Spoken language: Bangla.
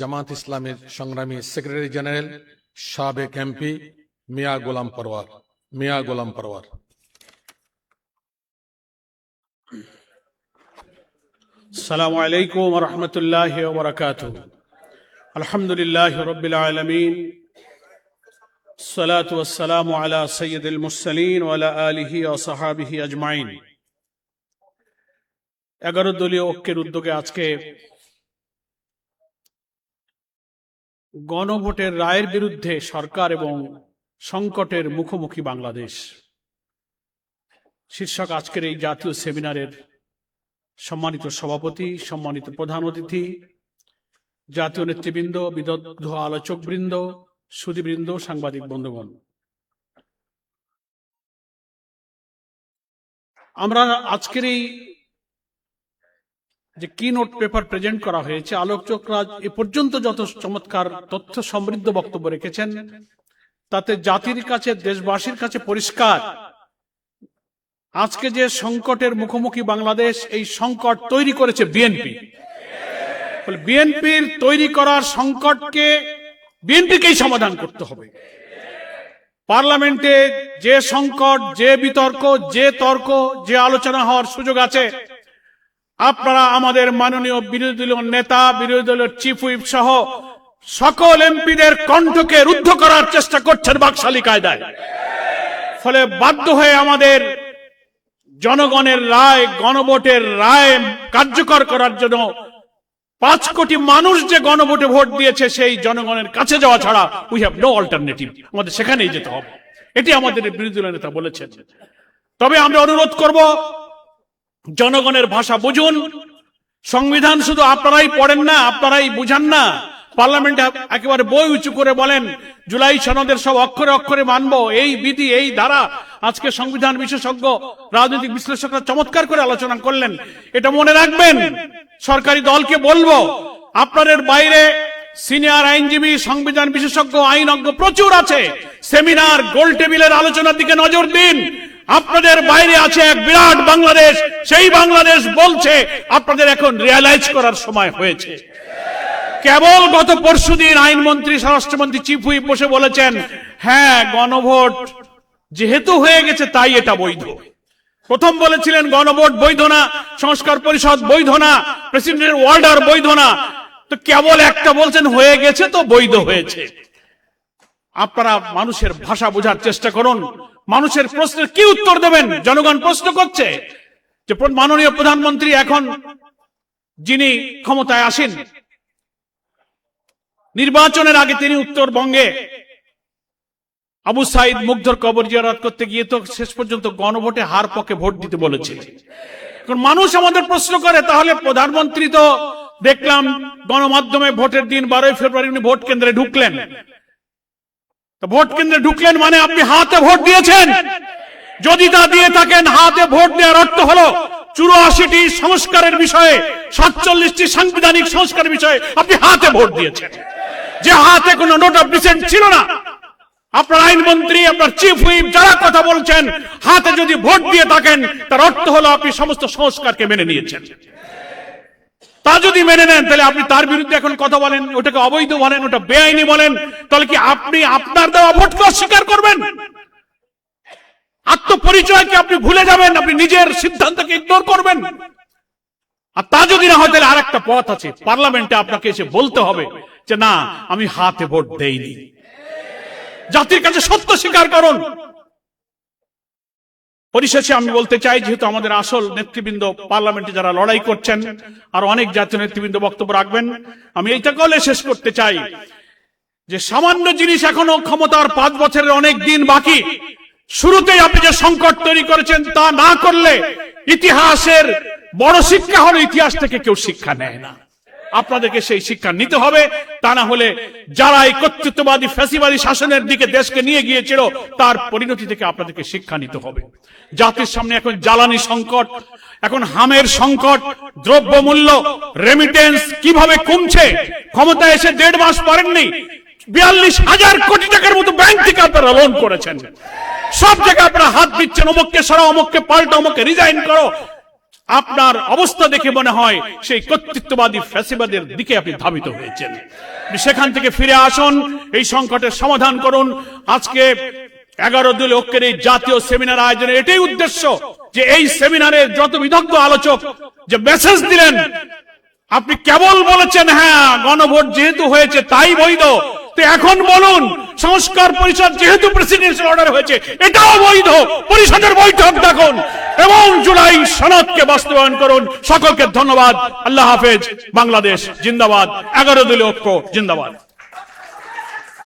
জামাত ইসলামের সংগ্রামী সেক্রেটারি জেনারেল সাবেক এমপি মিয়া গোলাম পরওয়ার। আসসালামু আলাইকুম ওয়া রাহমাতুল্লাহি ওয়া বারাকাতুহু। আলহামদুলিল্লাহি রাব্বিল আলামিন, সালাতু ওয়াসসালামু আলা সাইয়্যিদিল মুরসালিন ওয়া আলা আলিহি ওয়া সাহবিহি আজমাইন। 11 দলীয় ঐক্যের উদ্যোগে আজকে গণভোটের রায়ের বিরুদ্ধে সরকার এবং সংকটের মুখোমুখি বাংলাদেশ শীর্ষক আজকের এই জাতীয় সেমিনারের সম্মানিত সভাপতি, সম্মানিত প্রধান অতিথি, জাতীয় নেতৃবৃন্দ, বিদগ্ধ আলোচকবৃন্দ, সুধীবৃন্দ, সাংবাদিক বন্ধুগণ, আমরা আজকের এই যে কি নোট পেপার প্রেজেন্ট করা হয়েছে, আলোচকরা এ পর্যন্ত যত চমৎকার তথ্য সমৃদ্ধ বক্তব্য রেখেছেন, তাতে জাতির কাছে, দেশবাসীর কাছে পরিষ্কার আজকে যে সংকটের মুখোমুখি বাংলাদেশ, এই সংকট তৈরি করেছে বিএনপি। বিএনপির তৈরি করার সংকটকে বিএনপিকেই সমাধান করতে হবে। পার্লামেন্টে যে সংকট, যে বিতর্ক, যে তর্ক, যে আলোচনা হওয়ার সুযোগ আছে, আপনারা আমাদের মাননীয় বিরোধী দলীয় নেতা, বিরোধী দলের চিফ হুইপ সহ সকল এমপিদের কণ্ঠকে রুদ্ধ করার চেষ্টা করছেন বাকশালী কায়দায়। ফলে বাধ্য হয়ে আমাদের জনগণের রায়, গণভোটের রায় কার্যকর করার জন্য 5 কোটি মানুষ যে গণভোটে ভোট দিয়েছে, সেই জনগণের কাছে যাওয়া ছাড়া উই হ্যাভ নো অল্টারনেটিভ, আমাদের সেখানেই যেতে হবে। এটি আমাদের বিরোধী দলের নেতা বলেছেন। তবে আমরা অনুরোধ করব, জনগণের ভাষা বুঝুন। সংবিধান শুধু আপনারাই পড়েন না, আপনারাই বুঝান না, পার্লামেন্টে একেবারে বই উঁচু করে বলেন জুলাই সনদের সব অক্ষরে অক্ষরে মানব, এই বিধি, এই ধারা। আজকে সংবিধান বিশেষজ্ঞ, রাজনৈতিক বিশ্লেষকরা চমৎকার করে আলোচনা করলেন। এটা মনে রাখবেন, সরকারি দলকে বলবো, আপনাদের বাইরে সিনিয়র আইনজীবী, সংবিধান বিশেষজ্ঞ, আইনজ্ঞ প্রচুর আছে। সেমিনার, গোল টেবিলের আলোচনার দিকে নজর দিন। আপনাদের বাইরে আছে এক বিরাট বাংলাদেশ, সেই বাংলাদেশ বলছে আপনাদের এখন রিয়ালাইজ করার সময় হয়েছে। কেবল গত পরশুদিন আইনমন্ত্রী, স্বরাষ্ট্রমন্ত্রী, চিফ হুইপ বসে বলেছেন, হ্যাঁ গণভোট যেহেতু হয়ে গেছে তাই এটা বৈধ। প্রথম বলেছিলেন গণভোট বৈধ না, সংস্কার পরিষদ বৈধ না, প্রেসিডেন্টের অর্ডার বৈধ না। তো কেবল একটা বলছেন হয়ে গেছে তো বৈধ হয়েছে। আপনারা মানুষের ভাষা বোঝার চেষ্টা করুন। মানুষের প্রশ্নের কি উত্তর দেবেন? জনগণ প্রশ্ন করছে যে মাননীয় প্রধানমন্ত্রী এখন যিনি ক্ষমতায় আসেন, নির্বাচনের আগে তিনি উত্তরবঙ্গে আবু সাইদ মুগ্ধর কবর জিয়ারত করতে গিয়ে তো শেষ পর্যন্ত গণভোটে হার পক্ষে ভোট দিতে বলেছিলেন। এখন মানুষ আমাদের প্রশ্ন করে, তাহলে প্রধানমন্ত্রী তো দেখলাম গণমাধ্যমে ভোটের দিন 12 ফেব্রুয়ারি উনি ভোট কেন্দ্রে ঢুকলেন। তো ভোট কেন্দ্রে ঢুকলেন মানে আপনি হাতে ভোট দিয়েছেন? যদি তা দিয়ে থাকেন, হাতে ভোট দেওয়ার অর্থ হলো 84টি সংস্কারের বিষয়ে, 47টি সাংবিধানিক সংস্কারের বিষয়ে আপনি হাতে ভোট দিয়েছেন, যে হাতে কোনো নোট অফ ডিসেন্ট ছিল না। আপনার আইনমন্ত্রী, আপনার চিফ হুইপ যারা কথা বলছেন, হাতে যদি ভোট দিয়ে থাকেন তার অর্থ হলো আপনি সমস্ত সংস্কারকে মেনে নিয়েছেন। তা যদি মেনে নেন, তাহলে আপনি তার বিরুদ্ধে এখন কথা বলেন, ওটাকে অবৈধ বলেন, ওটা বেআইনি বলেন, তাহলে কি আপনি আপনার দেওয়া ভোটকে অস্বীকার করবেন? আত্মপরিচয়কে আপনি ভুলে যাবেন, আপনি নিজের সিদ্ধান্তকে ইগনোর করবেন। আর তা যদি না হয়, তাহলে আরেকটা পথ আছে, পার্লামেন্টে আপনাকে এসে বলতে হবে যে না, আমি হাতে ভোট দেইনি। জাতির কাছে সত্য স্বীকার করুন। পরিশেষে আমি বলতে চাই, যেহেতু আমাদের আসল নেতৃবৃন্দ পার্লামেন্টে যারা লড়াই করছেন, আর অনেক জাতীয় নেতৃবৃন্দ বক্তব্য রাখবেন, আমি এইটা বলে শেষ করতে চাই যে সামান্য জিনিস, এখনো ক্ষমতার 5 বছরের অনেক দিন বাকি। শুরুতেই আপনি যে সংকট তৈরি করেছেন তা না করলে ইতিহাসের বড় শিক্ষা হলো ইতিহাস থেকে কেউ শিক্ষা নেয় না। আপনাদেরকে সেই শিক্ষা নিতে হবে। তা না হলে যারা এই কর্তৃত্ববাদী ফ্যাসিবাদী শাসনের দিকে দেশকে নিয়ে গিয়েছিল, তার পরিণতি থেকে আপনাদেরকে শিক্ষা নিতে হবে। জাতির সামনে এখন জ্বালানি সংকট, এখন হামের সংকট, দ্রব্যমূল্য, রেমিটেন্স কিভাবে কমছে। ক্ষমতায় এসে 1.5 মাস পরেননি, 42,000 কোটি টাকার মতো ব্যাংক থেকে আপনারা লোন করেছেন। সব জায়গায় আপনারা হাত দিচ্ছেন, অমুককে সরাও, অমুককে পাল্টা, অমুককে রিজাইন করো। আপনার অবস্থা দেখে মনে হয় সেই কর্তৃত্ববাদী ফ্যাসিবাদের দিকে আপনি ধাবিত হয়েছেন। সেখান থেকে ফিরে আসুন, এই সংকটের সমাধান করুন। আজকে 11 দলীয় ঐক্যের এই জাতীয় সেমিনার আয়োজনের এটাই উদ্দেশ্য যে এই সেমিনারে যত বিদগ্ধ আলোচক যে মেসেজ দিলেন, আপনি কেবল বলেছেন হ্যাঁ গণভোট যেহেতু হয়েছে তাই বৈধ, তো এখন বলুন সংস্কার পরিষদ যেহেতু প্রেসিডেন্সিয়াল অর্ডার হয়েছে এটাও বৈধ, পরিষদের বৈঠক ডাকুন এবং জুলাই সনদকে বাস্তবায়ন করুন। সকলকে ধন্যবাদ। আল্লাহ হাফেজ। বাংলাদেশ জিন্দাবাদ। 11 দলীয় ঐক্য জিন্দাবাদ।